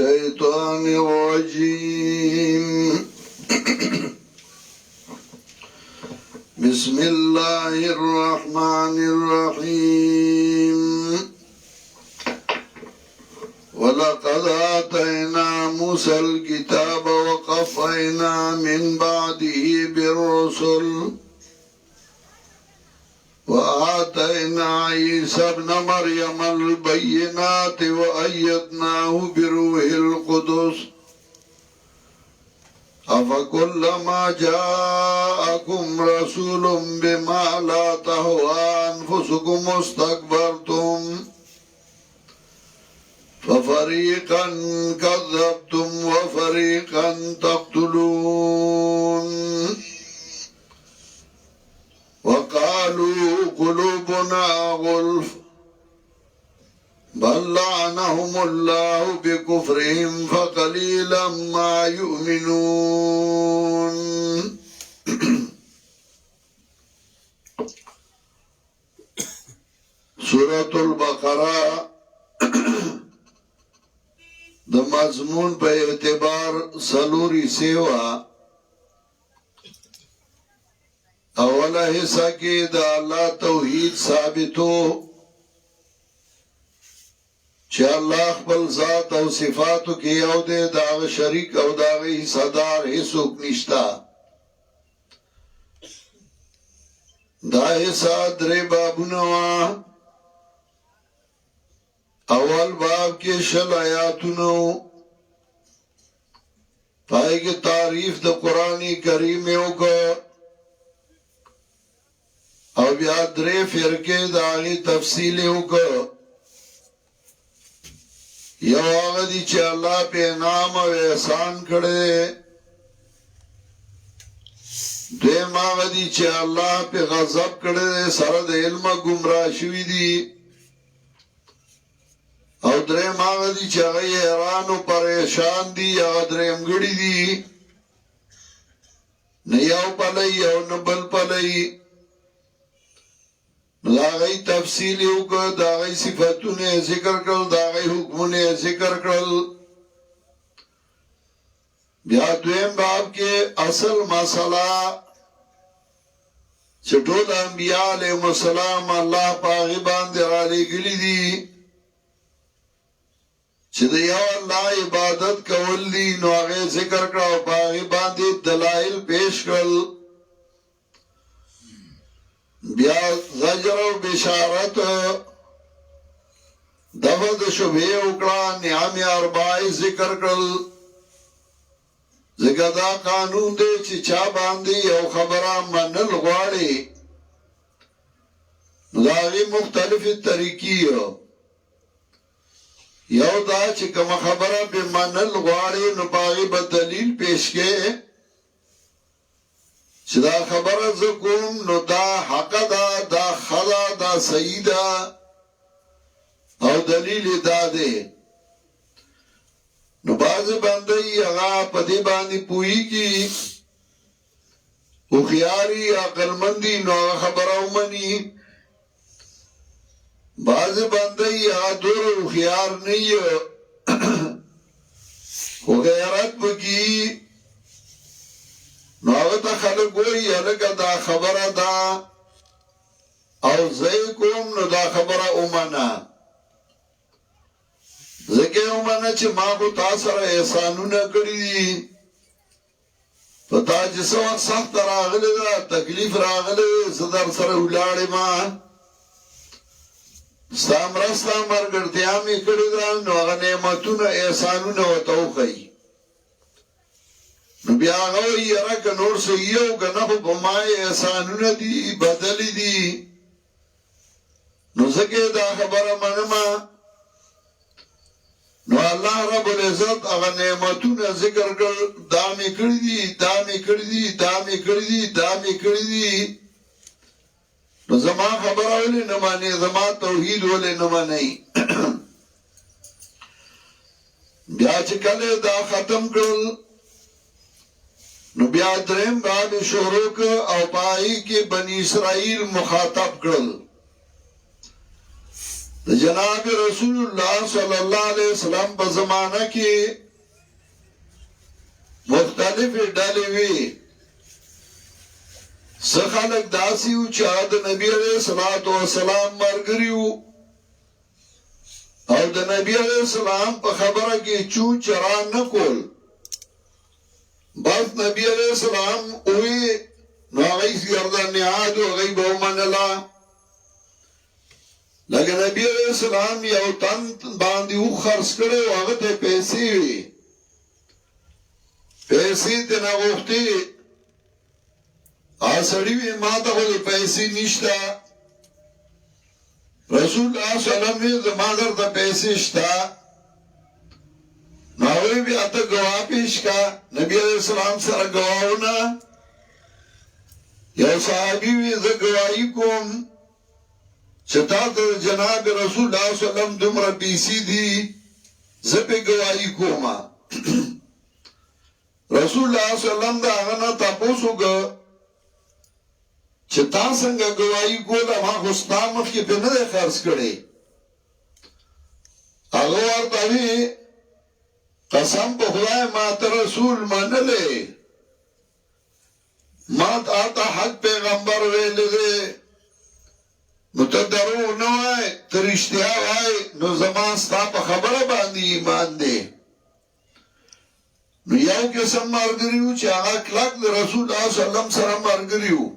الشيطان الرجيم بسم الله الرحمن الرحيم ولقد آتينا موسى الكتاب وقفينا من بعده بالرسل وآتينا عيسى ابن مريم البينات وأيدناه بروح القدس أفكلما جاءكم رسول بما لا تهوى أنفسكم استكبرتم ففريقا كذبتم وفريقا تقتلون وقالوا قلوبنا غلف بل لعنهم الله بكفرهم فقليلا ما يؤمنون سورة البقرة د مضمون په اعتبار سلوری سیوا اوله حصہ کې د الله توحید ثابتو چې الله خپل ذات او صفاتو کې یو دی داغه شریک او داغه حصدار هیڅوک نشتا دا حصہ درې بابونه وا اول باب کې شل آیاتونو پای کې تعریف د قرآن کریم یو کو او بیا درې فرقې د هغې تفصیل یې وکړ یو هغه دي چې الله په انعام او احسان کړی دویم هغه دي چې الله په غضب کړی سره د علمه ګمراه شوي دي او دریم هغه دي چې هغه یې حیران او پریشان دي هغه درېمګړي دي نه یو پلی او نه بل پلی دا غي تفصیل یو کو دا غي صفاتونه ذکر کړل دا غي حکمونه ذکر کړل بیا دویم باب کې اصل مسله چې ټول انبیاء علیهم السلام الله پاک باندې را لېږلي دي چې د یو الله عبادت کول دي نو هغه ذکر کړه او پاک باندې دلایل پیش کړل بیا زجر و بشارت دفد شبه اکڑا نعم اربائی ذکر کرل ذکر دا قانون دے چی چا باندی یو خبرہ منل غواری داغی مختلف طریقی یو دا چی کم خبرہ بی منل غواری نباغی بدلیل پیش کے چې دا خبره زکوم نو دا حق دا خدا دا سیده او دلیل دا ده نو باز بندی اغا پدی باندی پوئی کی اخیاری عقلمندی نو خبره امنی باز بندی اغا دور اخیار نی خو غیرت بکی نو هغه ته خلک وایي هلکه دا خبره ده او زه یې کوم نو دا خبره ومنه ځکه یې ومنه چې ما خو تا سره احسانونه کړي دي په تا چې څه وخت سخته راغلې ده تکلیف راغلی زه در سره ولاړ یم ستا مرسته ملګرتیا مې کړې ده نو هغه نعمتونه احسانونه ورته وښیي نو بیا هغه وایي یاره که نور څه یو که نه خو په ما احسانونه دي بدلې دي نو ځکه دا خبره منمه نو الله رب العزت هغه نعمتونه ذکر کړل دا مې کړي دي دا مې کړي دي دا مې کړي دي دا مې کړي دي نو زما خبره ولې نه منې زما توحید ولې نه منئ بیا چې کله دا ختم کړل نو بیا دریم باب شروع او پای کې بنی اسرائیل مخاطب کړل جناب رسول الله صلی الله علیه وسلم په زمانہ کې مختلف ډلې وي. څه خلک داسې وو چې د نبی علیه الصلاۃ والسلام ملګري وو او د نبی علیه السلام په خبره کې چو چرا نه کول. بس نبی علیه السلام وی نو هغه یې ګردان نهاد او هغه به ومنله. لکه نبی علیہ السلام یو تن باندې و خرڅ کړی و هغه ته پیسې وي، پیسې ته نه غوښتې سړي وي ما ته خو پیسې نشته. رسول الله صلی الله علیه وسلم وی زما درته پیسې شته. نو هغوی بیا ته ګواه پیش کا. نبی علیہ السلام سره ګواهونه یو صحابي وی زه ګواهي کوم چې تا ته جناب رسول الله صلی الله علیه وسلم دومره پیسې دي زه پې ګواهي کوم. رسول الله صلی الله علیه وسلم د هغه نه تپوس وکړه چې تا څنګه ګواهي کوله، ما خو ستا مخکې پې نه دی خرڅ کړی. هغه ورته وی قسم په خدای ما ته رسول منلی، ما ته حق پیغمبر ویلی دی، نو ته درو نه وای ته رښتیا وای، نو زما ستا په خبره باندې ایمان دی. نو یو قسم ملګري وو چې هغه کلک د رسول الله صلی الله علیه وسلم سره ملګري وو.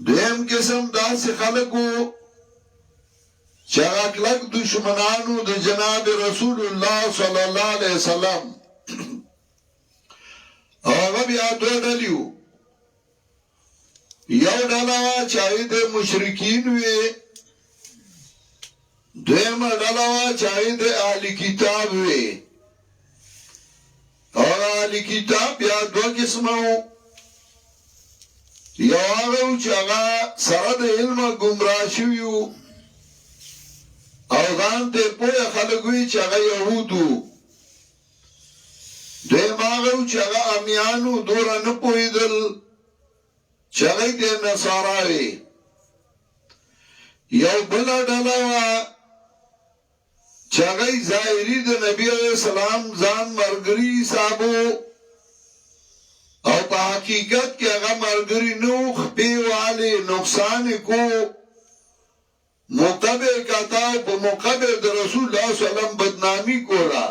دویم قسم داسې خلک وو چې هغه کلک دشمنانو د جناب رسول الله صلی الله علیه وسلم. هغه بیا دوه ډلې وو. یو ډله وه چې هغې د مشرکین وې، دویمه ډله وه چې هغې د اهل کتاب وې. هغه اهل کتاب بیا دوه قسمه وو. یو هغه وو چې هغه سره د علمه ګمراه شوي وو او ځان ته پوهه خلک وي چې هغه یهود وو. دویم هغه وو چې هغه امیان وو، دومره نه پوهېدل چې هغه د نصارا وي. یو بله ډله وه چې هغه ظاهري د نبي علیه السلام ځان ملګري حسابو او په حقیقت کې هغه ملګري نه وو، خپې والې نقصان یې کو، موقع به یې کاته او په موقع به د رسول الله صلی الله علیه وسلم بدنامي کوله.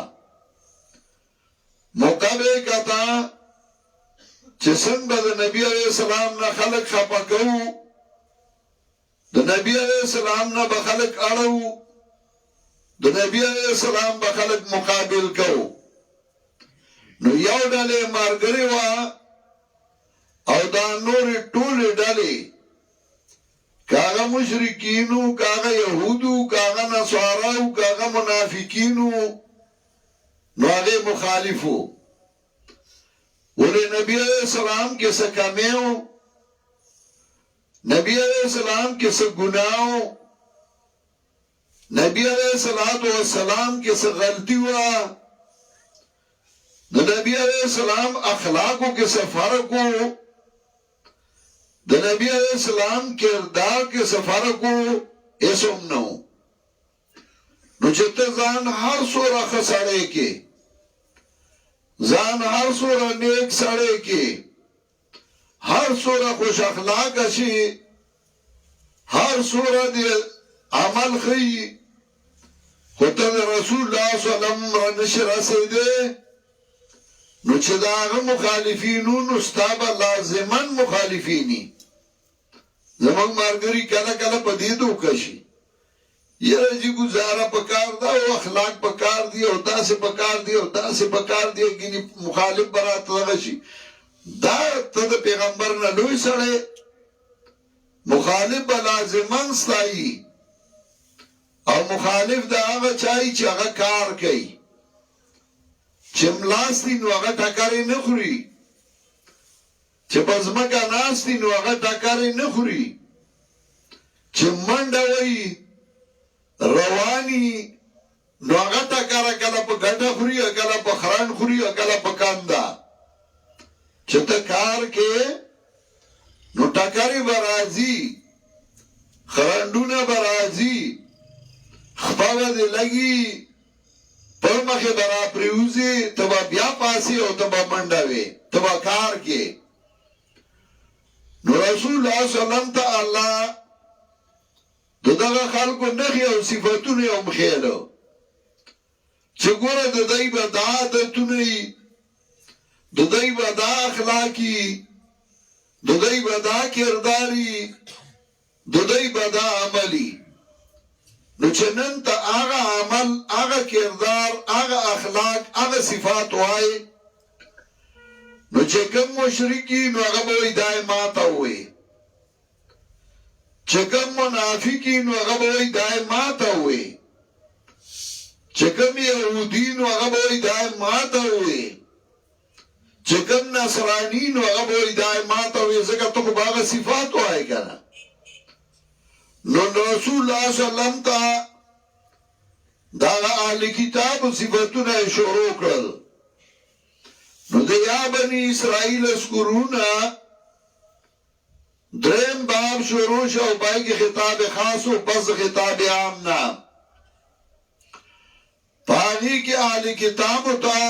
موقع به یې کاته چې څنګه د نبی علیہ السلام نه خلق خپه کوو، د نبی علیہ السلام نه به خلق اړو، د نبی علیہ السلام به خلق مقابل کوو. نو یو ډلې ملګري وه او دا نورې ټولې ډلې که هغه مشرکین وو، که هغه یهود وو، که هغه نصارا وو، که هغه منافقین وو، نو هغې مخالف وو. ولې نبی علیہ السلام کې څه کمی و، نبی علیہ السلام کې څه ګناه و، نبی علیہ السلام کې څه غلطي وه، د نبی علیہ السلام اخلاقو کې څه فرق و، د نبی علیہ السلام کردار کې څه فرق و، هېڅ هم نه و. نو چې ته ځان هر څومره ښه سړی کې، ځان هر څومره نیک سړی کې، هر څومره خوش اخلاقه شي، هر څومره دې عمل ښیي، خو ته د رسول الله صلی الله علیه وسلم را نشي رسېدی، نو چې د هغه مخالفین وو نو ستا به لازما مخالفین وي. زموږ ملګري کله کله په دې دوکه شي، یره جی گزاره پکار دا او اخلاق پکار دی او داسې پکار دی او داسې پکار دی، ګینې مخالف برات دغه شي. دا ته د پیغمبر نه لوی سړی، مخالف به لازما ستایي او مخالف د هغه چای چې هغه کار کوي. چې ملاس دی نو هغه ټکرې نه خوري، چې په ځمکه ناست دی نو هغه ټکرې نه خوري، چې منډه وهي رواني نو هغه ټکره کله په ګډه خوري، کله په خران خوري، کله په کنده. چې ته کار کې نو ټکرې به راځي، خرندونه برازي خپاوه دې لګي پر مخه برا پریوزي تبا بیا پاسي او تبا منډوي تبا کار کې نو رسول الله صلی الله علیه وسلم الله دغه خلکو نخي او صفاتونه او مخېلو چې ګوره د دای په عادتونه د دای په اخلاقی د دای په کرداري د دای په عملي نو چې نن ته هغه عمل هغه کردار هغه اخلاق هغه صفات وای نو چې کوم مشرکی نو هغه به دایمات وي چې کوم منافقین هغه به دایمات وي چې کوم يهودین هغه به دایمات وي چې کوم نصرانین هغه به دایمات وي ځکه ته هغه صفات وای کنه نو رسول الله صلی الله علیه وسلم دا اهل کتاب صفاتونه شروع کړل نو د یا بنی اسرائیل اذکرونا درم باب شروع شو پای کې خطاب خاص او پس خطاب عام نه پانی کې اهل کتاب ته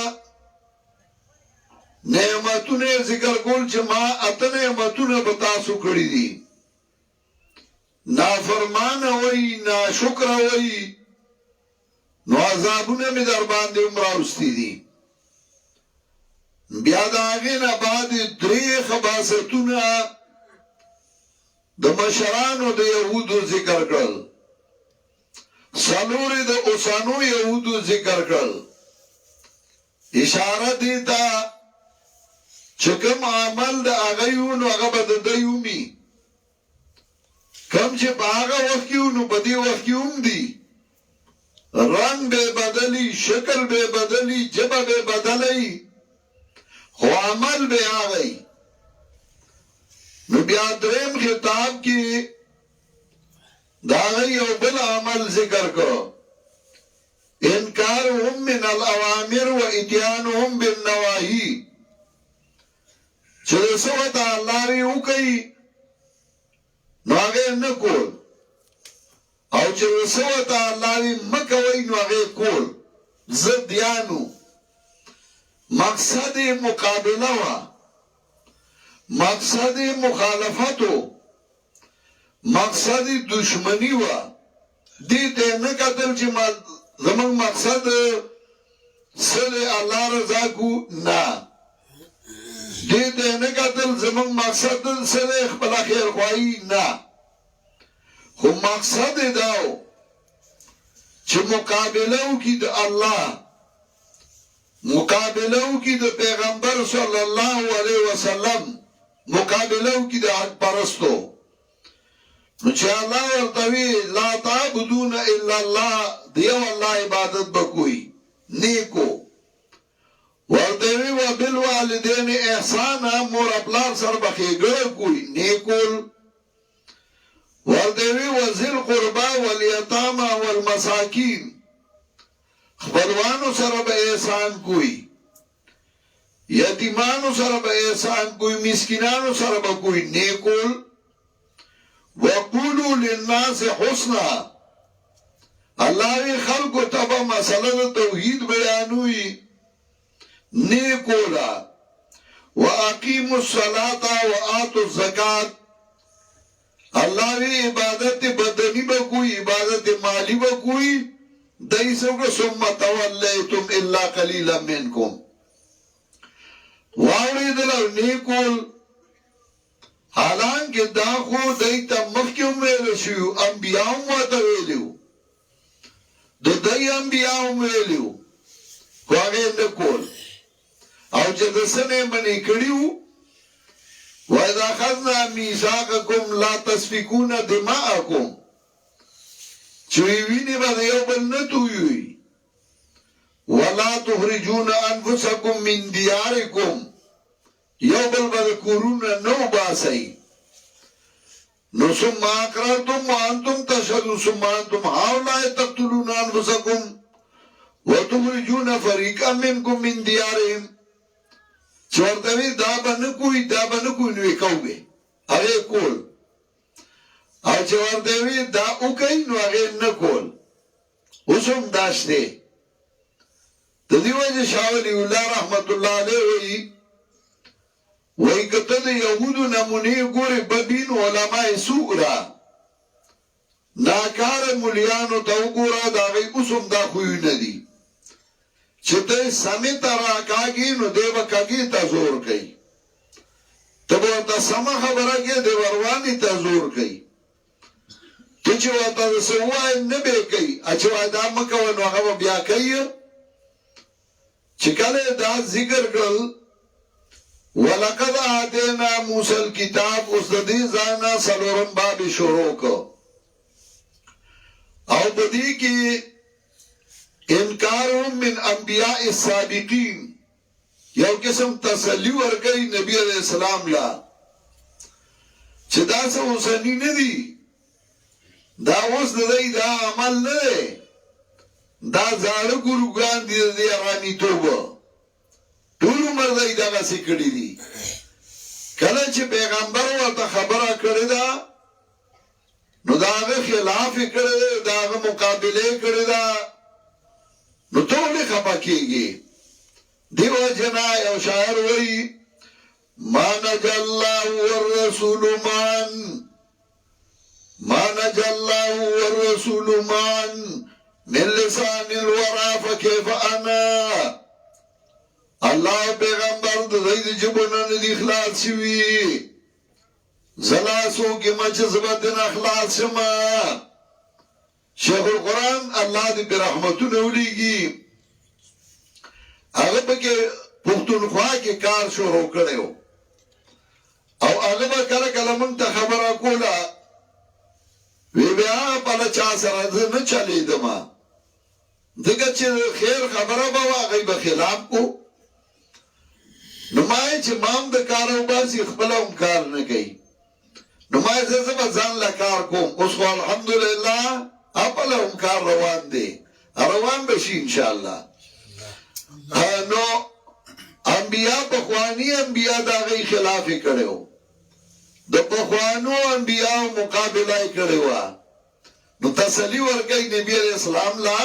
نعمتونه ذکر کول چې ما اته نعمتونه په تاسو کړی دي نافرمان وای ناشکر وای نو عذابونه می در باندې عمراوستی دي بیا دا هغه نه بعد درې خباستونه د مشرانو د يهودو ذکر کړل څلور د اوسانو يهودو ذکر کړل اشاره دي دا چې کوم عمل د هغه یو نو هغه به د یومي کم چې باغه وخت کیو نو په دې وخت کیوم دي رنگ به بدلی شکل به بدلی جبه به بدلی خو عمل به آغی نو بیا درم خطاب کی داغی او بل عمل ذکر کو انکارهم من الاوامر و اتیانهم بالنواهی چه سوتا اللہ ریو کئی نو هغه نه کول او چې وسو ته الله مکوي نو هغه کول زديانو مقصد مقابله وا مقصد مخالفتو مقصد دشمنی وا دې ته نه کتل چې زمون مقصد سره الله رضا کو نه دې ته نه کتل زمون مقصد سره خپل خیر خوایي نه خو مقصد داو چې مقابله وکړي د الله مقابله وکړي د پیغمبر صلی الله علیه وسلم مقابله وکړي د حق پرستو نو چې الله ورته وی لا تعبدون الا الله دیو الله عبادت بکوي نیکو ورته وی وبالوالدین احسانا مور خپل سره بخېګړه کوي نیکول ورته وی وذل قربا والیتاما والمساکین خپلوانو سره به احسان کوي یتیمانو سره به احسان کوي مسکینانو سره به کوي نیکول وقولوا للناس حسنا الله خلق تبا مسله توحید بیانوي نیکولا واقیموا الصلاة وآتوا الزکاة الله وی عبادت بدنی بکوئی عبادت مالی بکوئی دیسو که ثم تولیتم الا قلیلا منکم واوری دلو نیکول حالانکه دا خو دیتا مخکم ویلو شیو انبیاء مواتا ویلیو دی انبیاء ویلیو خواهی نکول او چې د سنې منی کړیو وَإِذَا أَخَذْنَا مِيثَاقَكُمْ لَا تَسْفِكُونَ دِمَاءَكُمْ چې ویني به یو بل نه تویوي وَلَا تُخْرِجُونَ أَنفُسَكُمْ مِنْ دِيَارِكُمْ یو بل به کورونه نو باسي نو ثم أقررتم وأنتم تشهدون ثم أنتم هؤلاء تقتلون أنفسكم وتخرجون فريقا منكم من ديارهم چورتوی دا بنکوی نوی کوگی اغی کول او چې ورته وی دا وکړي نو هغه نه کول اوس هم داشته د دې وجه شاه ولی الله رحمت الله علیه وی کته د یهودو نمونه ګوري بدین علماء سوء را ناکار مولیانو ته وګوره دا غي اوسم دا خوې نه دي چې ته سمیت راکاږي نو دیو کاږي ته زور کوي ته ورته سم خبره کې دی ورواني ته زور کوي ته چې ورته سوای نه به کوي چې دا مکه نو هغه بیا کوي چې کله دا ذکر کړل ولقد آتینا موسی الكتاب اوس د دې ځانا سلورم باب شروع کو او بدی کی انکارهم من انبیاء السابقین یو قسم تسلی ورکړي نبی علیہ السلام لا چې دا څه اوسنی نه دي دا اوس د دې دا عمل نه دی دا زاړه ګورګان دي د ارامي توبه ټول عمر دای دا څه کړی دي کله چې پیغمبر ورته خبره کړی دا نو داغه خلاف کړی داغه مقابله کړی دا نو ټول خپه کیږي دیو جنا یو شاعر وی ما نجى الله والرسول من من لسان الورى فكيف انا الله پیغمبر د دې جبونه د اخلاص شوی زلاسو کې مچ زبد اخلاص شما شیخ القرآن الله دې برحمتونه ولېږي هغه پکې پښتونخوا کې کار شروع کړو او هغه به کله کله مونږ ته خبره کوله وی بیا په چا سره نه چلیدم دغه چې خیر خبره به هغه به خلاف کو نو ما چې مام د کارو باسي خپل هم کار نه کوي نو ما زه ځان لا کار کوم اوس الحمدلله خپل هم کار روان بشي ان شاء الله نو انبیاء بخوانی انبیاء دا غی خلافی کڑیو دا بخوانو انبیاء مقابلہ کڑیو نو تسلی ورکی نبی علیہ السلام لا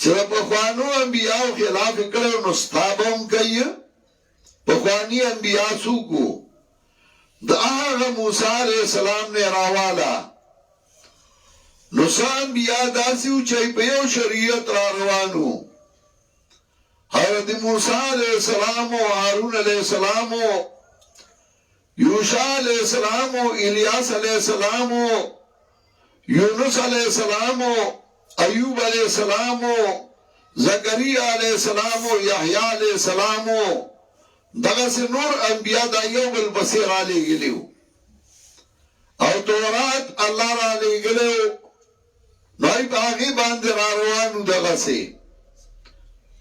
چرا بخوانو انبیاء خلافی کڑیو نو ستابم کئی بخوانی انبیاء سوکو دا آغا موسیٰ علیہ السلام نے راوالا نو سا انبیاء داسیو چاہی پیو شریعت را روانو حضرت موسیٰ علیہ السلام و حارون علیہ السلام و یوشع علیہ السلام و الیاس علیہ السلام و یونس علیہ السلام و ایوب علیہ السلام و زکریہ علیہ السلام و یحییٰ علیہ السلام و دغس نور انبیاء دا یو بالبصیر علیہ گلیو او تورات اللہ را علیہ گلیو نوی باغی باندر آروانو دغسی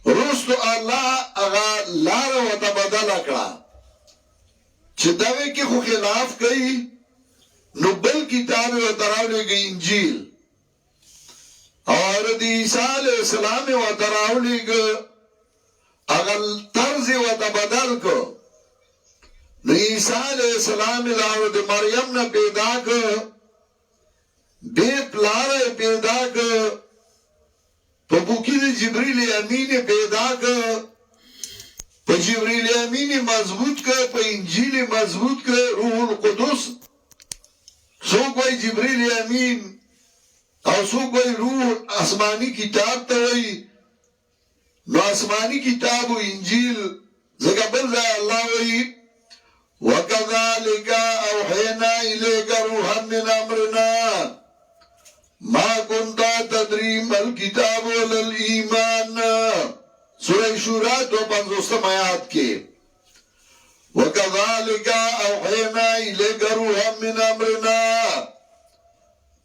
رستو الله اغا لار و تبدل اکڑا چه دوی که خو خلاف کئی نو بل کتاب و تراولی گئی انجیل اور دی عیسیٰ علیہ السلام و تراولی گئی اغا طرز و تبدل کو نو عیسیٰ علیہ السلام لاو دی مریم نا پیدا کو بے پلار پیدا کو پا بوکی دی جبریل امین پیدا کر پا جبریل امین مضبوط کر پا انجیل مضبوط کر روح القدس سو کوئی جبریل امین او سو کوئی روح آسمانی کتاب تاوئی نو آسمانی کتاب و انجیل زکا برزا اللہ وی وَكَذَلِكَ أَوْحَيْنَا إِلَيْكَ رُوحًا مِّنْ أَمْرِنَا ما كنت تدري ما الكتاب ولا الإيمان سورة شورى 250 آیات کے وَكَذَلِكَ أَوْحَيْنَا إِلَيْكَ رُوحًا مِّنْ أَمْرِنَا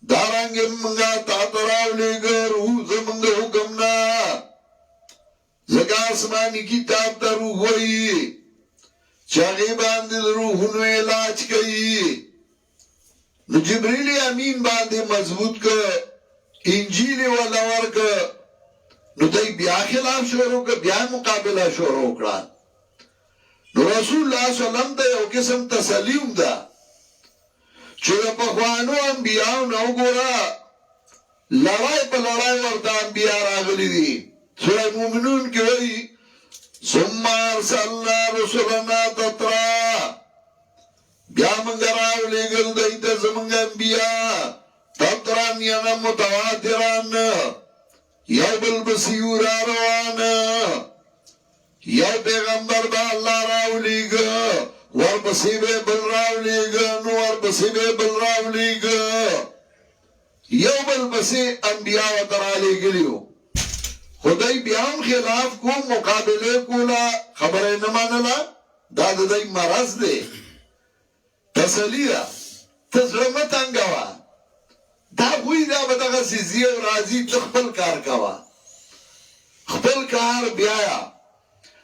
دارنگ منگا تاتراو لے روح زمنگ حکمنا زکا آسمانی کتاب تا روح ہوئی چاگی باندل روحنو علاج کئی نو جبریل امین باندې مضبوط که انجیل والا ورکه نو دای بیا خلاف شروع که بیا مقابله شروع کړه نو رسول الله صلی الله علیه وسلم ته یو قسم تسلیم ده چې د پخوانو انبیاو نه وګوره لړای په لړای ورته انبیا راغلي دي. سوره مومنون کې وایي ثم ارسلنا رسلنا تترا، بیا موږ راولېږل دوی ته زموږ انبیا تتران یعنی متواتران، یو بل پسې را روان، یو پیغمبر به الله راولېږه ورپسې به بل راولېږه نو ورپسې به بل راولېږه، یو بل پسې انبیا ورته رالېږلي وو. خدای بیا هم خلاف کو، مقابله کوله، خبره نه منله. دا د دوی مرض دی. تسلي ده، ته زړه مه تنګوه، دا خوی دا به دغسې ځي او راځي، ته خپل کار کوه، خپل کار بیایه.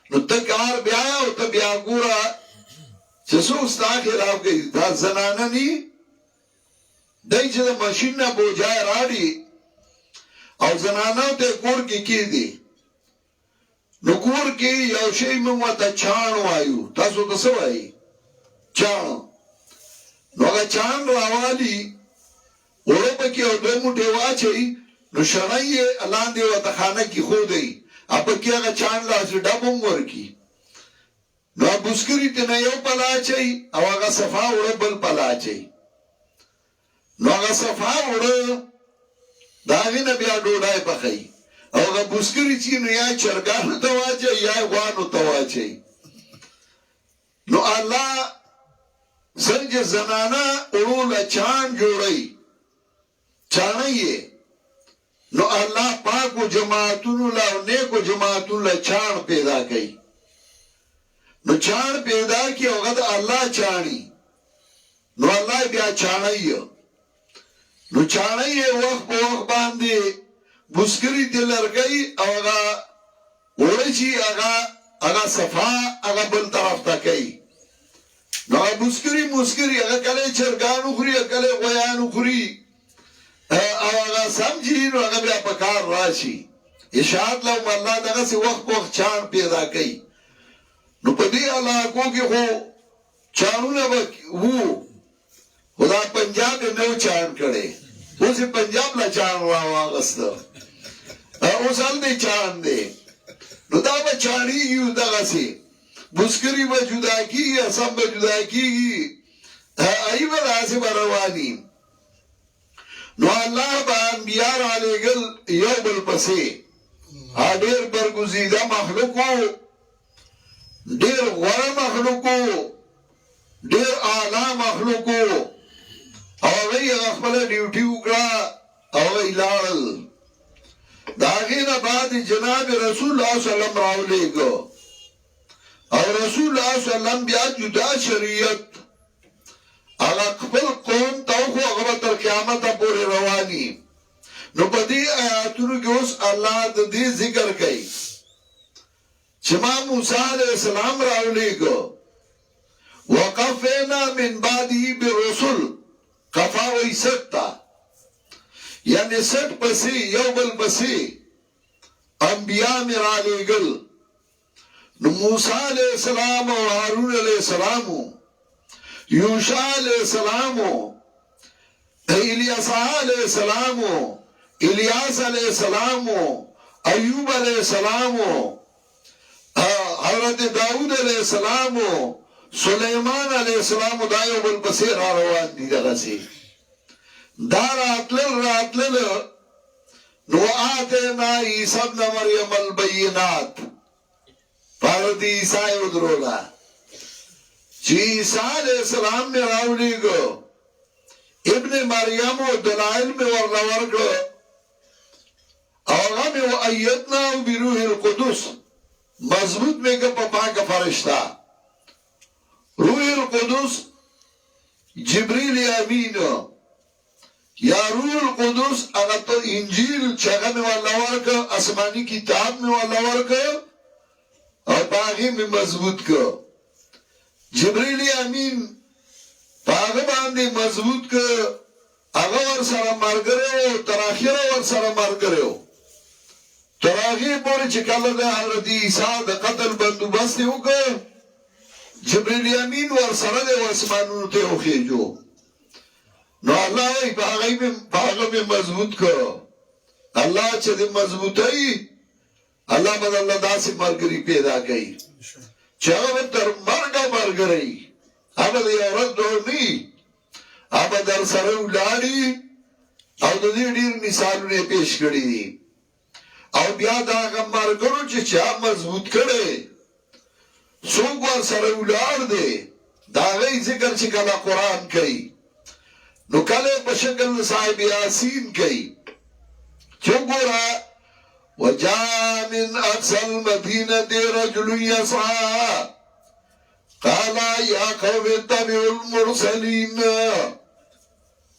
نو ته کار بیایه او ته بیا ګوره چې څوک ستا خلاف کوي. دا زنانه ني دی چې د ماشین نه بوجای راړي او زنانو ته کور کې کېږدي، نو کور کې یو شی موږ ورته چاڼ وایو. تاسو ته څه وایي؟ چاڼ. نو هغه چاڼ راوالي، اوړه پکې او دوه موټې واچوي، نو شړی یې لاندې ورته خانه کې ښودی، پکې هغه چاڼ داسې ډب هم ورکي. نو بوسکري ته نه یو پله اچوي او هغه صفا اوړه بل پله اچوي. نو هغه صفا اوړه د هغې نه بیا ډوډۍ پخوي، او هغه بوسکري چې نو یا چرګانو ته واچوي یا غوانو ته واچوي. نو الله څنګه زنانه اوړو له چاڼ جوړوي، چاڼی یې، نو الله پاکو جماعتونو له او نیکو جماعتونو له چاڼ پیدا کوي. نو چاڼ پیدا کی او هغه د الله چاڼي، نو الله بیا چاڼی یې، نو چاڼی یې وخت په وخت باندې بوسکري ته لرګي او هغه اوړه چې هغه صفا هغه بل طرف ته کوي. نو هغه بوسکري مسکري هغه کله چرګانو خوري، کله غویانو خوري، او هغه سمجي، نو هغه بیا په کار راشي. اشاعت له الله دغسې وخت په وخت چاڼ پیدا کوي. نو په دې علاقو کې خو چاڼونه به وو، خو دا پنجاب یې نه و چاڼ کړی، اوس یې پنجاب له چاڼ راواغسته، اوس هلته چاڼ دی. نو دا به چاڼېږي دغسې، بوسکري به جدا کېږي، اسم به جدا کېږي، ای به داسې به رواني. نو الله به انبیا رالېږل یو بل پسې، ډېر برګزیده مخلوق وو، ډېر غوره مخلوق وو، ډېر اعلی مخلوق وو، او هغوی هغه خپله ډیوټي وکړه او هغوی لاړل. د هغې نه بعد جناب رسول الله صلی الله علیه وسلم راولېږه، او رسول الله صلی الله علیه وسلم بیا جدا شریعت هغه خپل قوم ته خو هغه به تر قیامته پورې رواني. نو په دې آیاتونو کې اوس الله د دې ذکر کوي چې ما موسی علیه السلام راولېږه، وقفینا من بعده بالرسل، قفا وایي سټ ته، یعنې سټ پسې یو بل پسې انبیا مې رالېږل. نو موسی علیه السلام او هارون علیه السلام، یوشع علیہ السلام، الیاس علیہ السلام، الیاس علیہ السلام، ایوب علیہ السلام، حضرت داود علیہ السلام، سلیمان علیہ السلام، دا یو بل پسې را روان دي دغسې. دا راتلل نو آتینا عیسی ابن مریم البینات، حضرت عیسی یې ودروله چې عیسی علیہ السلام مې راولېږه، ابن مریم و دلایل مې ورله ورکړه، او هغه مې وایدناه بروح القدس، مضبوط مې که په پاکه فرشته. روح القدس جبریل امین یا روح القدس هغه ته انجیل چې هغه مې ورله ورکړه، آسماني کتاب مې ورله ورکړه او په هغې مې مضبوط کړه. جبریل امین په هغه باندې مضبوط که هغه ورسره ملګری و، تر اخره ورسره ملګری و، تر هغې پورې چې کله د حضرت عیسی د قتل بندوبست یې وکړ، جبریل امین ورسره دی، اسمانونو ته یې وخېجو. نو الله وی پاغه مضبوط کو الله چې دې مضبوطی الله بدل الله داسې مرګري پیدا کوي چې هغه تر مرګه مرګري هغه یو ورځ دوی هغه در سره ولاړی او د دې ډیر مثالونه پیش کړی دي او بیا دا هغه مرګرو چې چا مضبوط کړي څوک ور سره ولاړ دی دا غي ذکر چې کله قرآن کوي نو کله په شکل صاحب یاسین کوي چوغورا وجاء من اقصى المدينة رجل يسعى قال يا قوم اتبعوا المرسلين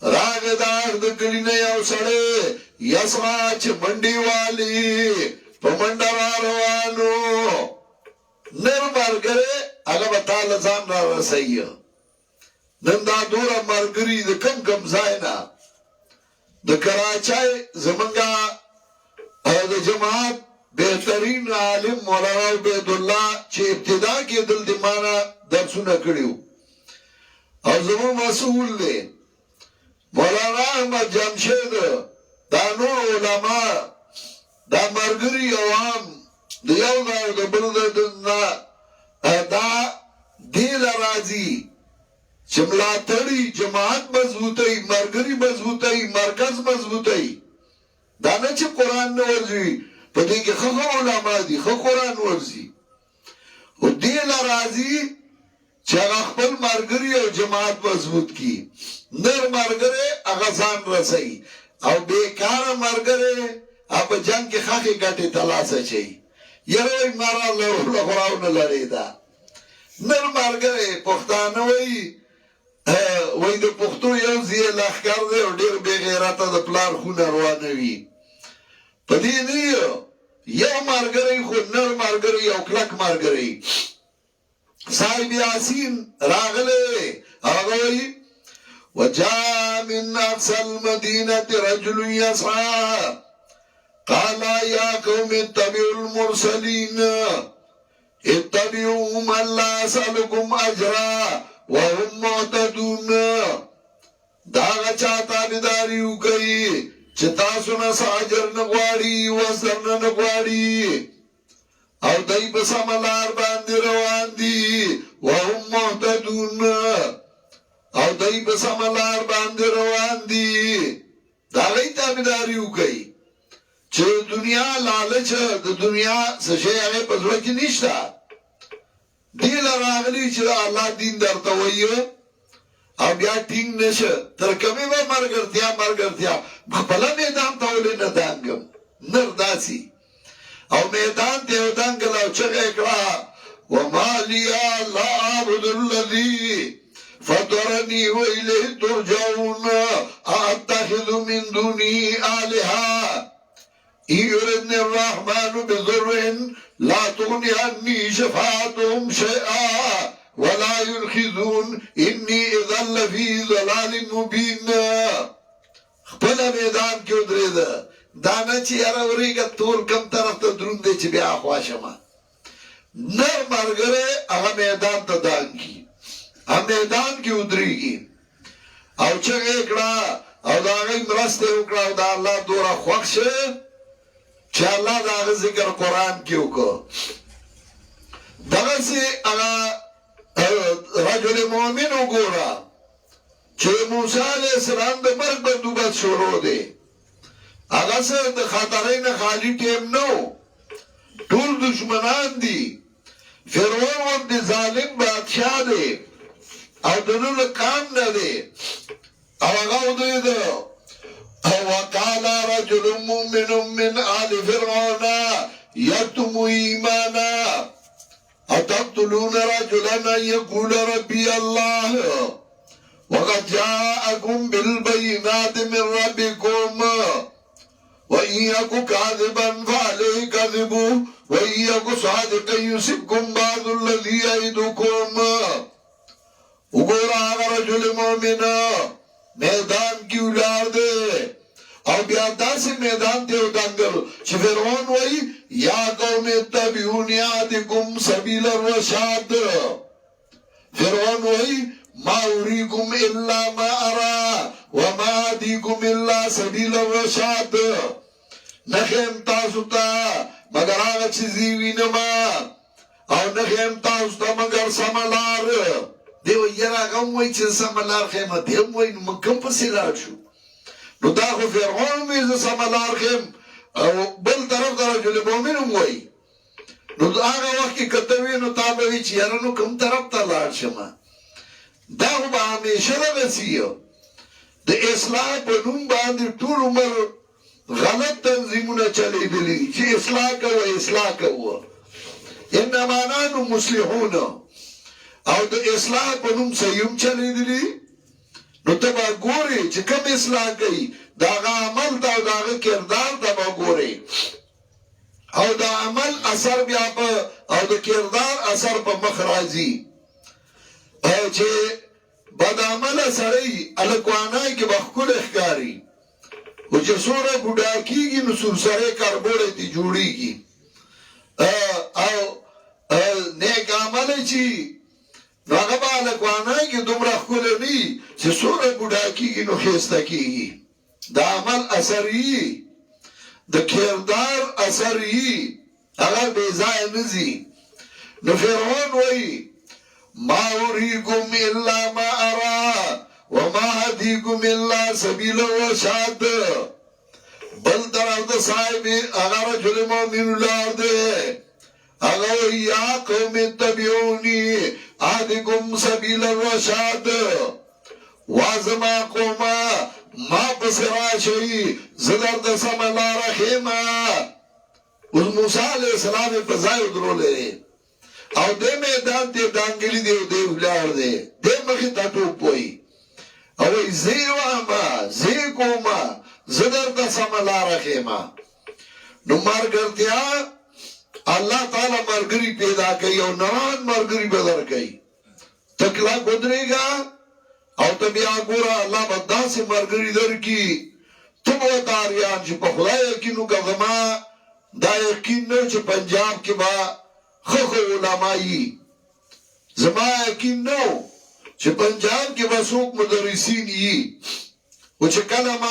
راغدار د کلینه یو سړی یسعى چې منډي والی په منډه روانو نر مرګره هغه به تعالی ځان را رسي نن دا دوره مرګري د کم ځای نه د کراچۍ زمونږه د جماعت بهترین عالم مولانا عبید الله چې ابتدا کې دل دمانه درسونه کړیو او زمون مسئول دی مولانا احمد جمشید دا نور علماء دا مرګري عوام د یو ځای د بل دا دیل راځي چې ملاتړي جماعت مضبوطی مرګري مضبوطی مرکز مضبوطی دا نه چې قرآن نه ورځي په دې کې خو علماء دي خو قرآن ورځي او دیل راځي چې هغه خپل مرګري او جماعت مضبوط کی نر مرګري هغه ځان رسي او بیکار مرګري په جنگ کې خاخي ګټي تلاسه شي یره مارا له غراونه لري دا نر مرګري پښتانه وای د پښتو یو ځای لخر دی او ډیر بے غیرته د پلار خونه روانوي په دې نه یو مرګري خو نر مرګري او کلک مرګري صاحب یاسین راغله هغه وی وجاء من اقصى المدينة رجل يسعى قال يا قوم اتبعوا المرسلين اتبعوا من لا يسألكم اجرا وهم معتدون داغا چاہتا بداریو کئی چه تاسو نس عجر نگواری وزر نگواری او دای بساملار باندی روان دی وهم معتدون او دای بساملار باندی روان دی داغی تا بداریو کئی چه دنیا لالچ د دنیا سشی اغی پزوکی نشتا دیل راغلی چې الله دین درته وایي او بیا ټینګ نشه تر کومه به مرګرتیا خپل میدان ته ولې نه دانګم نر داسي او میدان ته دانګل او چې کړه وما لي لا اعبد الذي فطرني واليه ترجعون اتخذ من دوني الها يردني الرحمن بضر لا تغني عني شفاعتهم شيئا ولا ينخذون إني إذا لفي ضلال مبين خپل میدان کې ودرېده دانه چې یاره ورېږه تور کم طرف ته دروند دی چې بیا خواشمه نر مرګره هغه میدان ته دانګي هغه میدان کې ودرېږي او چغې کړه او د هغې مرسته وکړه او د الله دوره خوښ شه چې الله دا ذکر قرآن کې وکړو دغسې هغه رجل مؤمن وګوره چې موسی علیه السلام د مرګ بندوبست شروع دی هغه سره د خطرۍ نه خالي ټیم نه ټول دشمنان دي فرعون غوندې ظالم بادشاه دی او د نور کام نه دی او هغه ودرېده وقال رجل مؤمن من آل فرعون يكتم إيمانا أتقتلون رجلا أن يقول ربي الله وقد جاءكم بالبينات من ربكم وإن يك كاذبا فعليه كذبه وإن يك صادقا يصبكم بعض الذي يعدكم وقال رجل مؤمن میدان کی ولار دے او بیا داسې میدان ته ودانګل چې فرعون وای یا قوم اتبعون یادکم سبیل الرشاد فرعون وای ما اریکم الا ما ارى وما دیکم اللہ سبیل الرشاد نخیم تاسو تا مگر آغا چیزی وینما او نخیم تاسو تا مگر سملار دیو یرا غم وی چیز سملار خیمه دیم وی من کم پسی لار شو نو دا خو فرعون وی سملار خیم او بل طرف دا رجل مومنم وی نو آغا وقت کی کتوی نو تابوی چی یرا نو کم طرف تا لار شما دا خو با همیشه دا بسیو د اصلاح په نوم باندې ټول عمر غلط تنظیمونه چلی دي چې اصلاح کوو انما نحن مصلحون او د اصلاح په نوم سيوم چلی دي نو ته به ګوري چې کوم اصلاح کوي دا عمل دا کردار دا به ګوري او دا عمل اثر بیا په او د کردار اثر په مخ راځي چې بد عمل سړی الکوانای کې بخکل اخکاری او چې سوره بوډا کیږي نو سرسره کاربوړې تی جوړیږي او نیک عمل چې هغه به الکوانای کې دومره خکل نه چې سوره بوډا کیږي نو خسته کیږي دا عمل اثر یې د کردار اثر یې هغه بے ځای نه زی نو فرعون وایي ما أريكم إلا ما أرى وما هديكم إلا سبيل الرشاد بل طرف صاحب اگر رجل مؤمن الارض اگر یا قوم اتبعوني اهدكم سبيل الرشاد وازما قوما ما بسرا شيء زدر دسم الله رحمه موسی علیہ السلام په ځای درولې او دې میدان ته دانګلی دی دی ولار دی دې مخې ته ټوپوي او زی کوما زدر د سملار خېما نو مرګرتیا الله تعالی مرګري پیدا کوي او نوان مرګري بدل کوي تکلا ګدريګا او ته بیا ګوره الله بدان سي مرګري درکې ته مو تاریان چې په خدای یقینو غما دا یقین نه چې پنجاب کې با خخ علمائی زما یقین نو چې پنجاب کې بسوک مدرسین یي او چې کله ما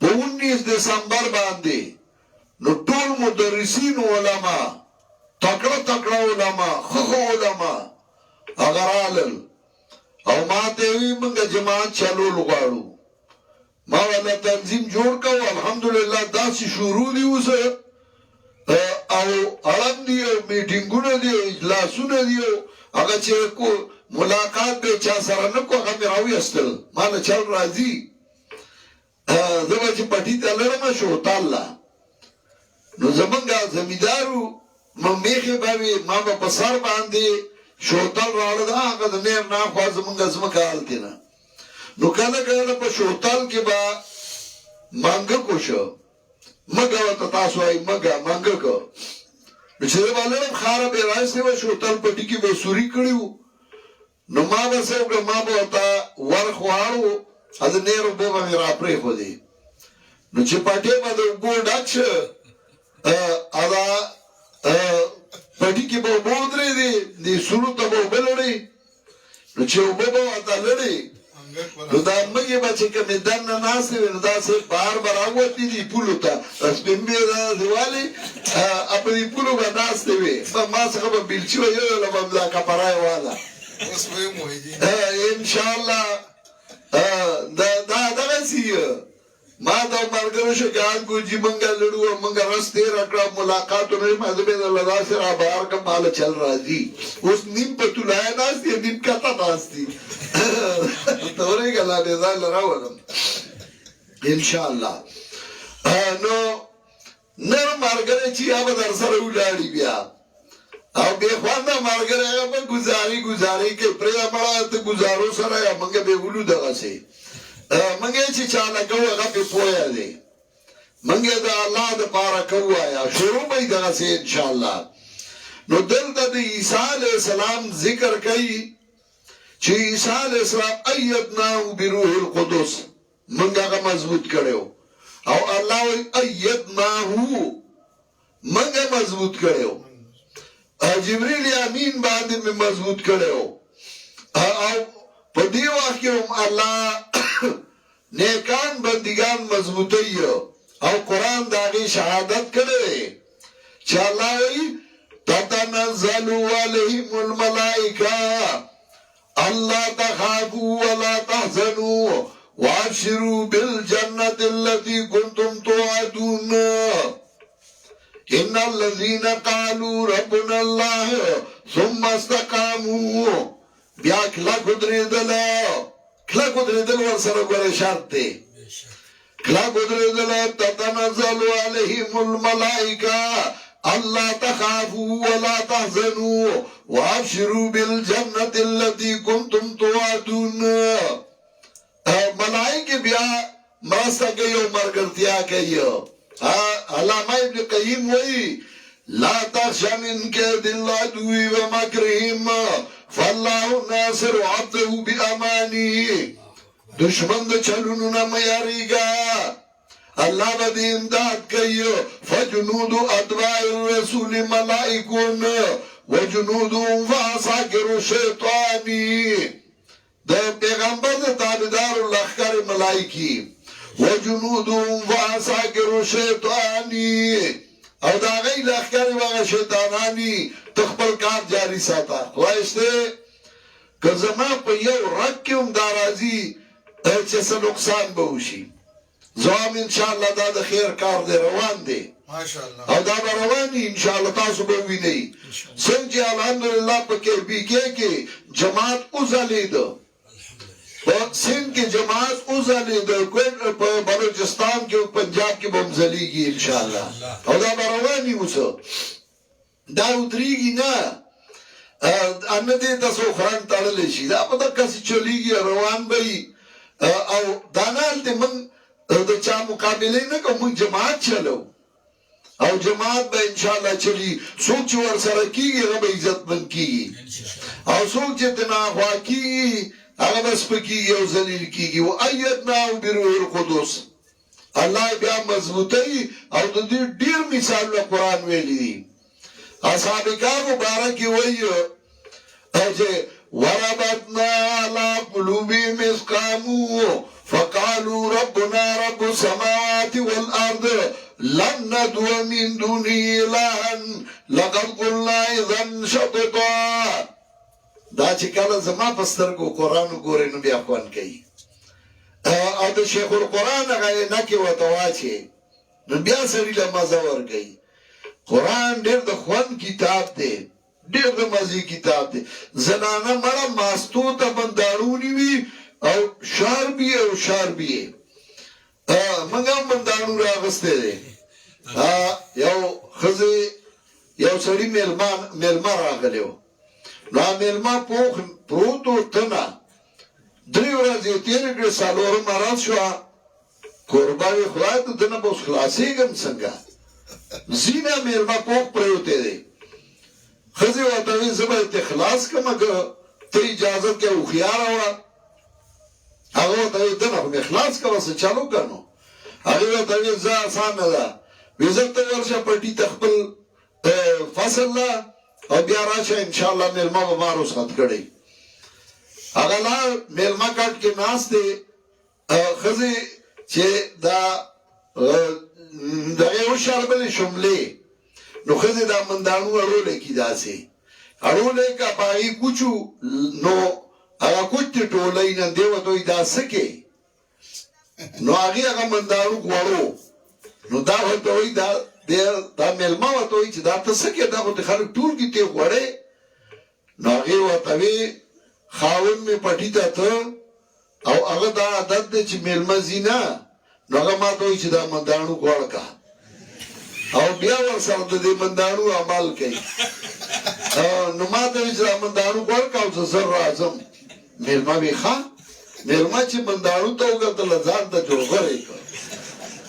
په 19 دسمبر باندې نو ټول مدرسین علما تکړه علما خخ علما اگرالل او ما ته وی موږ جماعت چلو لغواړو ما ولا تنظیم جوړ کړو الحمدلله داسې شروع دی اوسه او علم دیو میٹنگونه دیو اجلاسونه دیو اگه چه کو ملاقات به چا سره نکو اگه می راوی استل مانا چل رازی زبا چه پتی تا لرم شوطال لا نو زمانگا زمیدارو من میخی باوی ما با پسر بانده شوطال راوله دا آگه دا نیم ناخوا زمانگا زمانگا حالتی نا نو کانا پا شوطال که با مانگا کشو مگا و تتاسو آئی مانگا که نو چه با لرم خارا بیرائسته و شوطال پتی که با سوری کریو نو ما بسیو که ما با تا ورخوارو از نیرو بوبا می را پری خودی نو چه پتی با دو بو ڈکش ادا پتی که با بودره دی سورو تا با بلڑی نو چه بوبا تا لڑی نو دا مگی بچه که می دن ناستی نو دا سی بار براوتی دی پولو تا سپنبی دا دیوالی اپا دی پولو با ناستی وی ما سخه با بیلچی و یو لما دا کپرای والا انشاءاللہ دا غسیه ما دا مرگرو شکان کو جی منگا لڑو منگا رستے رکڑا ملاقاتو نوی مذبی دا لدا سر آبار کا مالا چل رازی اس نیم پتو لائے ناستی نیم کتا ناستی توری گلا نیزان لراولم انشاءاللہ نو نر مرگره چی آبا در سر اولاڑی بیا او بیخوانده مرگره آبا گزاری که پریا مڑا تا گزارو سر آیا منگا بیولو دغا سی منگه چی چالا گو اگا پی پویا دی منگه دا اللہ دا پارا کو آیا شروع بای دغا سی انشاءاللہ نو دل دا دی عیسیٰ علیہ السلام ذکر کئی چی عیسیٰ علیہ السلام ایدناو بروح القدس منگا کا مضبوط کریو او اللہ ایدناو منگا مضبوط کریو جبریل امین بعد میں مضبوط کریو او په دې وخت کې هم الله نیکان بندگان مضبوطی او قرآن د هغې شهادت کړی چې الله وایي تتنزل عليهم الملائکه الا تخافوا ولا تحزنوا وابشروا بالجنة التي كنتم توعدون إن الذين قالوا ربنا الله ثم استقاموا بیا کلک ودریدل ورسره ګوره شرط دی کلک ودریدل تتنزل عليهم الملائکه الا تخافوا ولا تحزنوا وابشروا بالجنة التي كنتم توعدون ملائکه بیا مرسته کوي او ملګرتیا کوي علامه ابن قیم وایي لا تخش من كيد العدو ومكرهم فالله ناصر عبده بأمانه دشمن د چلونو نه مېریږي الله به دې امداد کوي فجنود اتباع الرسول ملائکون وجنودهم فعساكر الشیطان د پیغمبر د تابعدارو لښکر ملائکی وجنودهم فعساكر الشیطان او دا غي لښکر هغه شیطانانی تخپل کار جاری ساته وایسته که زما په یو رګ کې هم دا راځي چې څه نقصان به وشي زوام انشاءالله دا د خیر کار دی روان دی ماشاءالله او دا به رواني انشاءالله تاسو به وینئ څنګه چې الحمدلله په KBK کې جماعت وځلېده په سند کې جماعت وځلېده په بلوچستان کې او پنجاب کې به هم ځلېږي انشاءالله او دا به رواني اوسه دا ودرېږي نه ان دې تاسو خران تړلی شي دا په دقسې چلیږي روان به وي او دا نه هلته موږ د چا مقابله نه کوو موږ جماعت چلو او جماعت به انشاءالله چلی څوک چې ورسره کېږي هغه به عزتمند کېږي او څوک چې ترې ناخوا کېږي هغه به سپکېږي او ذلیل کېږي وایدناه بروح القدس الله بیا مضبوطوي او د دې ډېر مثالونه قرآن ویلي دي اصحاب کهف مبارک وایي چې وربطنا على قلوبهم إذ قاموا فقالوا ربنا رب السماوات والأرض لن ندعو من دونه إلها لقد قلنا إذا شططا دا چې کله زما په سترګو قرآن وګورئ نو بیا خوند کوي او د شیخ القرآن هغه نکې ورته واچې نو بیا سړي له مزه ورکوي قرآن ډېر د خوند کتاب دی ډېر د مزې کتاب دی زنانه مړه ماستو ته بنداړونې وي او شاربي او شاربي موږ هم بنداړو راغستی دی یو ښځې یو سړي مېلمه راغلی و نو مېلمه پوخ پروت و تنه 3 ورځې یې تېرې کړې څلورمه ورځ شوه کوربه وي خدای ته ده نه به اوس خلاصېږم څنګه ځینه مېلمه پوخ پرېوتی دی ښځې ورته وایي زه به یې خلاص کړم که ته اجازه کې هوښیاره وه هغه ورته وایي ته نه خو مې خلاص کوه څه چالو که نو هغې ورته وایي زه اسانه ده وایي زه ته ورشه پټي ته خپل فصل له او بیا راشه انشاءالله مېلمه به ما رخصت کړی هغه لاړ مېلمه کټ کې ناست دی ښځې چې دا دغې وشاربلې شملې نو ښځې دا منداڼو اړولی کي داسې اړولی که په هغې کوچو نو هغه کوچ دې ټولی نه دی ورته وایي دا څه کې نو هغې هغه منداڼو غوړو نو دا ورته وایي دا مېلمه ورته وایي چې دا ته څه کې دا خو دې خلک ټول کې تی غوړې نو هغې ورته وایي خاوند مې پټي ته ته او هغه دا عادت دی چې مېلمه ځي نه نو هغه ما ته وایي چې دا منداڼو غوړ که او بیا ورسره د دې منداڼو عمل کوي نو ما ته وایي چې دا منداڼو غوړ که او زه زر راځم مېلمه وایي ښه مېلمه چې منداڼو ته وکتله ځان ته جوغری کړ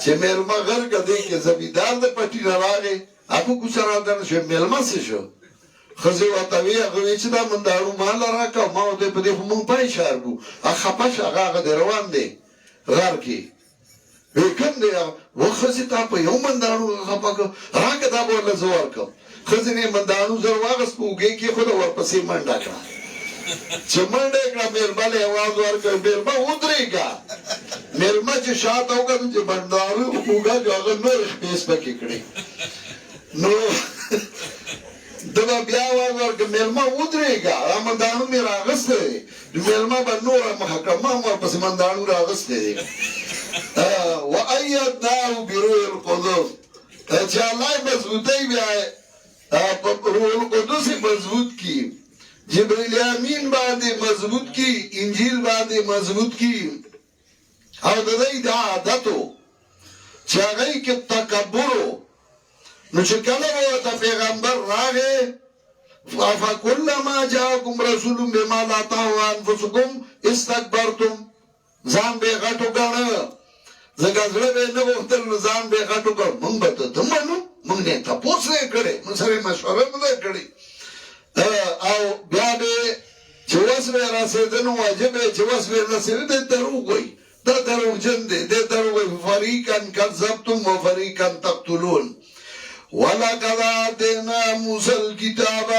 چې مېلمه غر که دی کې زمیندار د پټي نه راغی هغه کوڅه رادنه شو مېلمه څه شو ښځې ورته وایي هغه وایي چې دا منداڼو ماله راکړه ما ورته په دې خو موږ پای شاربو هغه خفه شه هغه دی روان دی غر کې وی کوم دی و ښځې تا په یو منداڼو خفه کړه راکړه دا به ورله زه ورکړم ښځې مې منداڼو زر واغست په اوږې کېښوده ورپسې منډه کړه چې منډه کړه مېرمه له اواز ورکړ مېرمه ودرېږه مېرمه چې شاته وکړه چې بنډارو وګا جو هغه نور سپیس پکې کړی نو دغه بیا اواز ورکړ مېرمه ودرېږه مندانو مې راغسته دی مېرمه به نوره مخه کړه ما ورپسې مندانو راغستی دی وأيدناه بروح القدس چې الله مضبوطی بیا روح القدس مضبوط کی جبريل امین باندې مضبوط کی انجیل باندې مضبوط کی او د دې د عادتو چې هغه کې تکبر نو چې کله ورته پیغمبر راغی فكلما جاءكم رسول بما لا تهوى انفسكم استكبرتم ځان به غټو ګڼه زګا زړه به نه وختل ځان به غټو ګڼه مونږ به ته منو مونږ نه تاسو یې کړې مونږ سره مشوره نه کړې او بیا به چې وس به راسېدنو واجب چې وس به راسېد دروغ وي دا دروغ جن دي دروغ فریقا کذبتم وفریقا تقتلون ولقد آتینا موسی الكتاب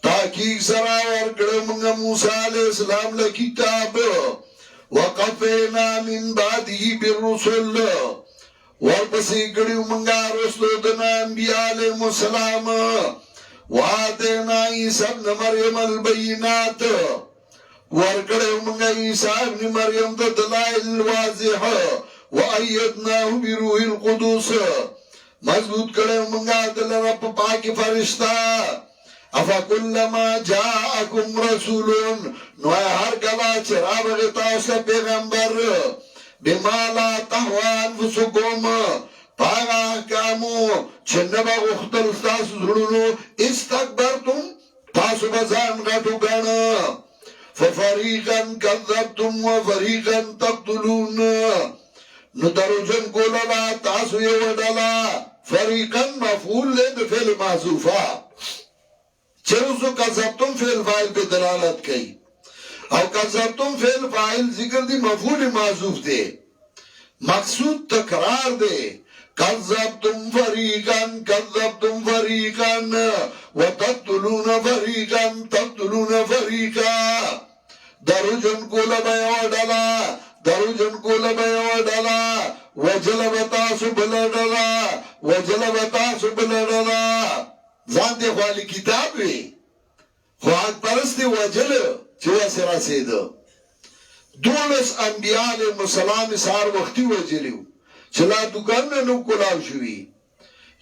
تحقیق سره ورکړو موږ موسی علیہ السلام له کتاب وقفینا من بعده بالرسل ورپسې کړو موږ رسول د انبیاء علیهم السلام وآتینا عیسی ابن مریم البینات ورکړو موږ عیسی ابن مریم ته دلایل واضحه وأیدناه بروح القدس مضبوط کړو موږ دلته په پاکي فرشتہ افکلما جاءکم رسول نو هر کله چې راغی تاسو پیغمبر بما لا تهوى انفسكم پاگا کامو چې نه به غوښتل تاسو زړونو استكبرتم تاسو به ځان غټو ګڼه ففريقا كذبتم وفريقا تقتلون نو دروژن کولا تاسو یو ډلا فریقا مفعول له فعل محذوفه چرسو کذبتم فعل فاعل به دلالت کوي او کذبتم فعل فاعل ذکر دی مفعول محذوف دی مقصود تکرار دی کذبتم فریقا وتقتلون فریقا دروژن کولا به یو ډلا دروژن کولا به یو ډلا وجلبتاسو بلډلا ځان دی خوالی کتاب وی خواهد پرستی وجل چه واسی راسیده دولس انبیاء علیهم السلام سار وقتی وجلیو چلا دکان نو کلاو شوی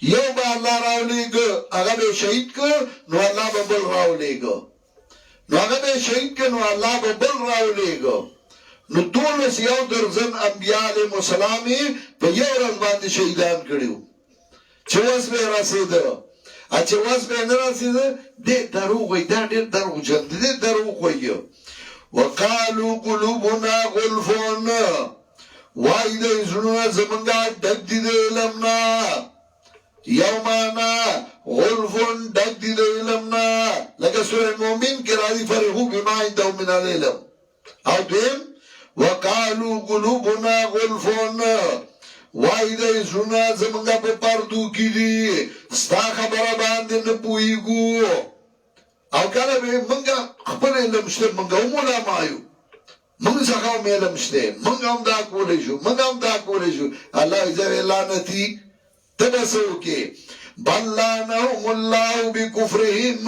یو با اللہ راو لیگو اگا بے شہید که نو اللہ با بل راو لیگو نو اگا بے شہید که نو اللہ با بل راو لیگو نو دولس یو درزن انبیاء علیهم السلامی پا یو رز باندی شہیدان کردیو چه واس بے راسیده اچھا واس به نه رسیده ده دروغ وی ده دیر دروغ جند ده دروغ وی وقالو قلوبنا غلفون وای ده زنونا زمنگا دک دیده علمنا یومانا غلفون دک دیده علمنا لکه سورة مومن که راضی فرحو بما عندهم من العلم او دیم وقالو قلوبنا غلفون وای دای زونه زمونږه په پردو کې دي ستا خبره باندې نه پوهیږو او کله به مونږه خپل علم شته مونږه ومولا مایو مونږ څنګه هم علم شته مونږ هم دا کولای شو الله عزوجل لعنتی تبسو کې بلانهم الله بکفرهم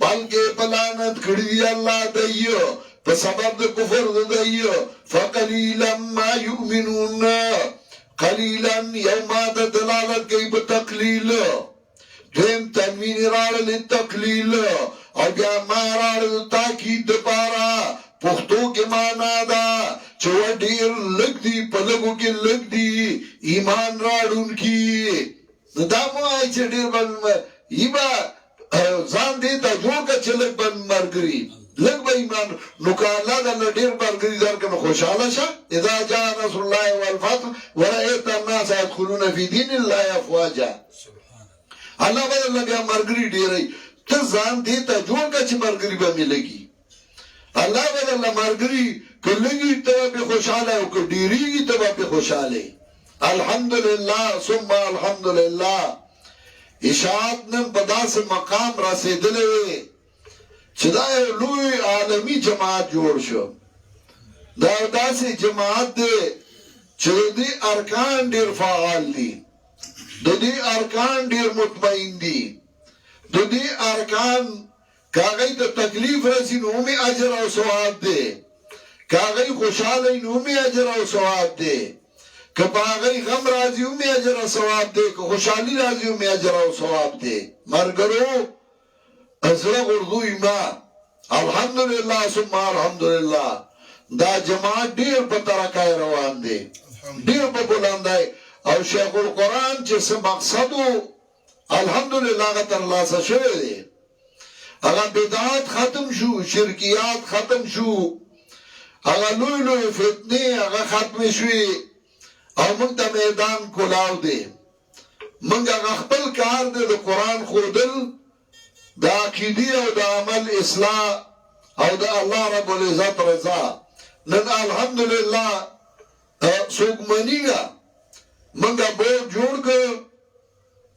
بلکې بلانت کړی دی الله دایو په سبب د کفر دایو فقلیلا ما یؤمنون قلیلا یوما دا دلالت گئی بتقلیل دویم تنوین راڑل تقلیل او بیا ما راڑل تاکید پارا پختو کے مانا دا چو دیر لگ دی پلگو کے لگ دی ایمان راڑون کی دا مو آئی چه دیر بن ایبا زان دیتا جو کا چه لگ بن مرگری لگ با ایمان نکا اللہ دا لدیر برگری در کن خوشحالا شا اذا جاء نصر اللہ والفتح ورائیت الناس يدخلون فی دین اللہ افواجا اللہ با اللہ بیا مرگری دیرائی تا زان دیتا جوڑ کا چی مرگری با ملگی اللہ با اللہ مرگری که لگی تبا پی خوشحالا ہے که دیریگی تبا پی خوشحالا الحمدللہ ثم الحمدللہ اشاعت نن پدا سے مقام رسیدلے چې دا یو لوی عالمي جماعت جوړ شو دا داسې جماعت دی چې د دې ارکان ډېر فعال دي د دې ارکان ډېر مطمئن دي د دې ارکان کاغی ته تکلیف رسی نو می اجر او ثواب دی کاغی خوشحاله نو می اجر او ثواب دی که باغی غم راځي او می اجر او ثواب دی که خوشحالي راځي او می اجر او ثواب دی مرګرو ازره غردوی ما الحمدلله ثم الحمدلله دا جماعت ډیر په ترقای روان دی ډیر په بلندای او شیخ القرآن چې څه مقصدو الحمدلله هغه ترلاسه شوی دی هغه بدعات ختم شو شرکیات ختم شو هغه لوی لوی فتنې هغه ختم شوې او موږ ته میدان کولاو دی موږ هغه خپل کار دی د قرآن ښودل د عقیدې او د عمل اصلاح او د الله رب العزت رضا نن الحمدلله څوک منیږه موږ بورډ جوړ کړ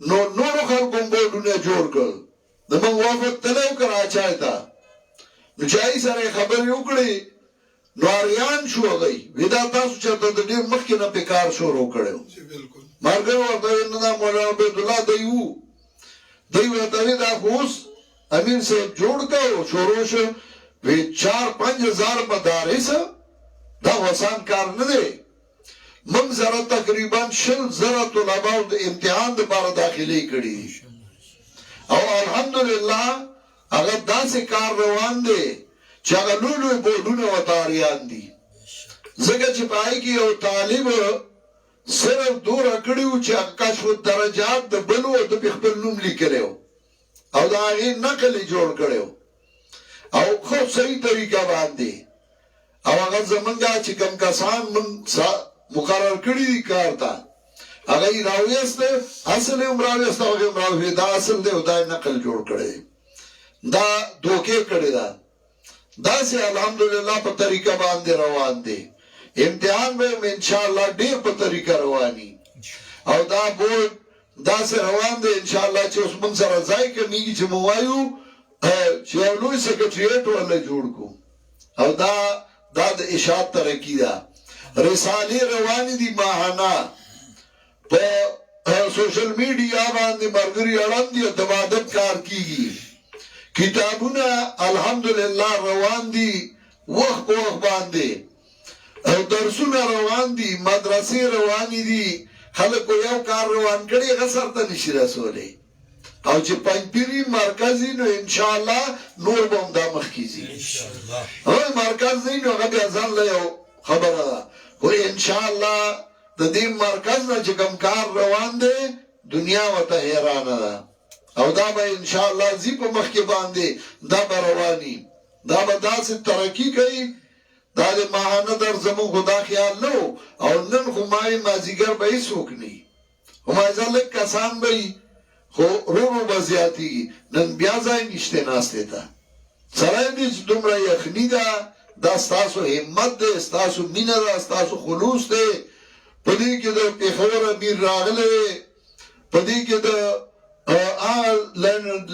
نو نورو خلکو هم بورډونه جوړ کړ د موږ وفد تلو کراچای ته نو چای سره خبرې وکړې نو اریان شو هغوی ودا تاسو چېرته د ډېر مخکې نه پې کار شروع کړی و مارګر ورته ویل نه دا مولانا عبیدالله دی وو دی ورته ویل دا خو اوس امیر صاحب جوړ کړ او شروع شو وی 4-5 هزار مدارس دا وسان کار نه دی موږ سره تقریبا 100,000 طلباو د امتحان دپاره داخلي کړي او الحمدلله هغه داسې کار روان دی چې هغه لوی لوی بورډونه ورته اریان دي ځکه چې په هغې کې یو طالب صرف دوره کړي وو چې کشف الدرجات د بل و د پې خپل نوم لیکلی و او د هغې نقل یې جوړ کړی و او خو صحیح طریقه باندې او هغه زمونږ چې کوم کسان موږ مقرر کړي دي کار ته هغه یې راویسته اصل یې هم راویسته هغه هم راویسته دا اصل دی او دا یې نقل جوړ کړی دا دوکې کړې ده داسې الحمدلله په طریقه باندې روان دی امتحان به هم انشاءالله ډېر په طریقه رواني او دا بورډ داسې روان دی انشاءالله چې اوس موږ سره ځای کمیږي چې موږ وایو چې یو لوی سکرټریټ ورله جوړ کړو او دا د اشاعت ترقي ده رسالې روانې دي ماهانه په سوشل میډیا باندې ملګري اړم دي تبادل کار کیږي کتابونه الحمدلله روان دي وخت په وخت باندې او درسونه روان دي مدرسې روانې دي خلکو یو کار روان کړي هغه سرته نشي رسولی او چې پنځپیري مرکزي نو انشاءالله نور به هم دا مخکې ځي او مرکز دی نو هغه بیا ځان له یو خبره ده خو انشاءالله د دې مرکز نه چې کوم کار روان دی دنیا ورته حیرانه ده او دا به انشاءالله ځي په مخکې باندې دا به رواني دا به داسې ترقي کوي دا د ماهانه در زمون خو دا خیال نه او نن خو مایې مازدیګر به هېڅوک نه وي خو مازه لږ کسان به وي خو ورو به زیاتېږي نن بیا ځای نشته ناستې ته سړی دی چې دومره یخني ده دا ستاسو همت دی ستاسو مینه ده ستاسو خلوص دی په دې کې د پېښور امیر راغلی دی په دې کې د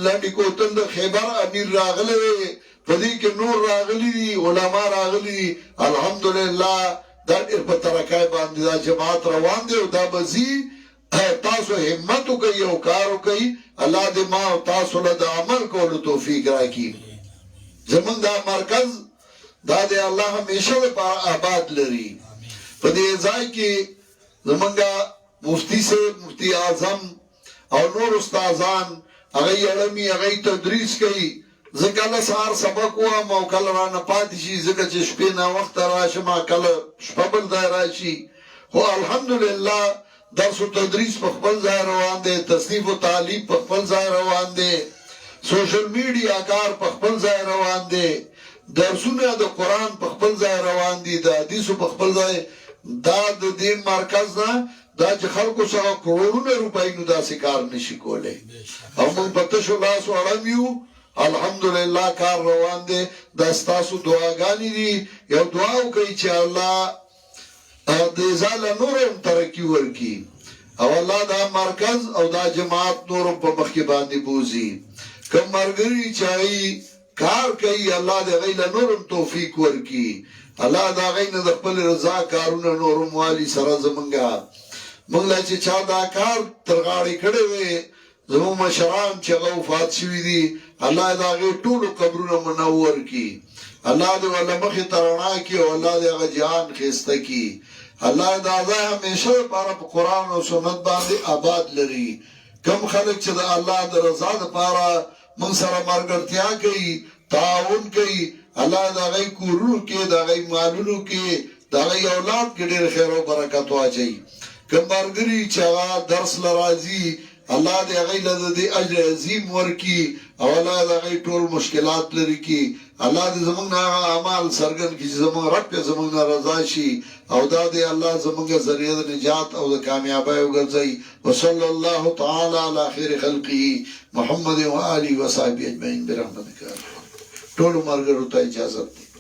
لنډې کوتل د خیبر امیر راغلی دی په دې کې نور راغلي دي علما راغلي دي الحمدلله دا ډېر په ترقۍ باندې دا جماعت روان دی او دا به ځي تاسو همت وکړئ او کار وکړئ الله دې ما او تاسو له د عمل کولو توفیق راکړي زمونږ دا مرکز دا د الله همیشه لپاره آباد لري په دې ځای کې زمونږ مفتی صاحب مفتی اعظم او نور استادان هغه علمي هغه تدریس کوي زه کله سهار سبق وایم او کله رانه پاتې شي ځکه چې شپې ناوخته راشم کله شپه بل ځای راشي خو الحمدلله درس و تدریس په خپل ځای روان دی تصنیف و تعلیب په خپل ځای روان دی سوشل میډیا کار په خپل ځای روان دی درسونه د قرآن په خپل ځای روان دي د حدیثو په خپل ځای دا د دې مرکز نه دا چې خلکو سره کروڑونه روپۍ نو داسې کار نشي کولی او موږ په تشو لاس اړم یو الحمدلله کار روان دی دا ستاسو دعاګانې دي یو دعا وکړئ چې الله دې ځاله نور هم ترقي ورکړي او الله دا مرکز او دا جماعت نور هم په مخکې باندې بوځي کوم ملګري چې هغوی کار کوي الله دې هغوی له نورم توفیق ورکړي الله د هغوی نه د خپل رضا کارونه نورم والي سره زمونږه موږ له چې چا دا کار تر غاړې کړی وی زموږ مشران چې هغه وفات شوي دي الله د هغې ټولو قبرونه منور کړي الله دې ورله مخې ته رڼا کړي او الله دې هغه جهان ښایسته کړي الله دا ځای همیشه دپاره په قرآن او سنت باندې آباد لري کم خلک چې د الله د رضا دپاره موږ سره ملګرتیا کوي تعاون کوي الله د هغوی کورونو کې د هغوی مالونو کې د هغوی اولاد کې ډېر خیر او برکت واچوي کم ملګري چې هغه درس له راځي الله دې هغوی له د دې اجر عظیم ورکړي او الله د هغوی ټول مشکلات لرې کړي الله دې زموږ نه هغه اعمال څرګند کړي چې زموږ رب پې زموږ نه رضا شي او دا دې الله زموږ ذریعه د نجات او د کامیابۍ وګرځوي وصلی الله تعالی علی خیر خلقه محمد و آله و صحبه اجمعین برحمتک ټولو ملګرو ته اجازت دی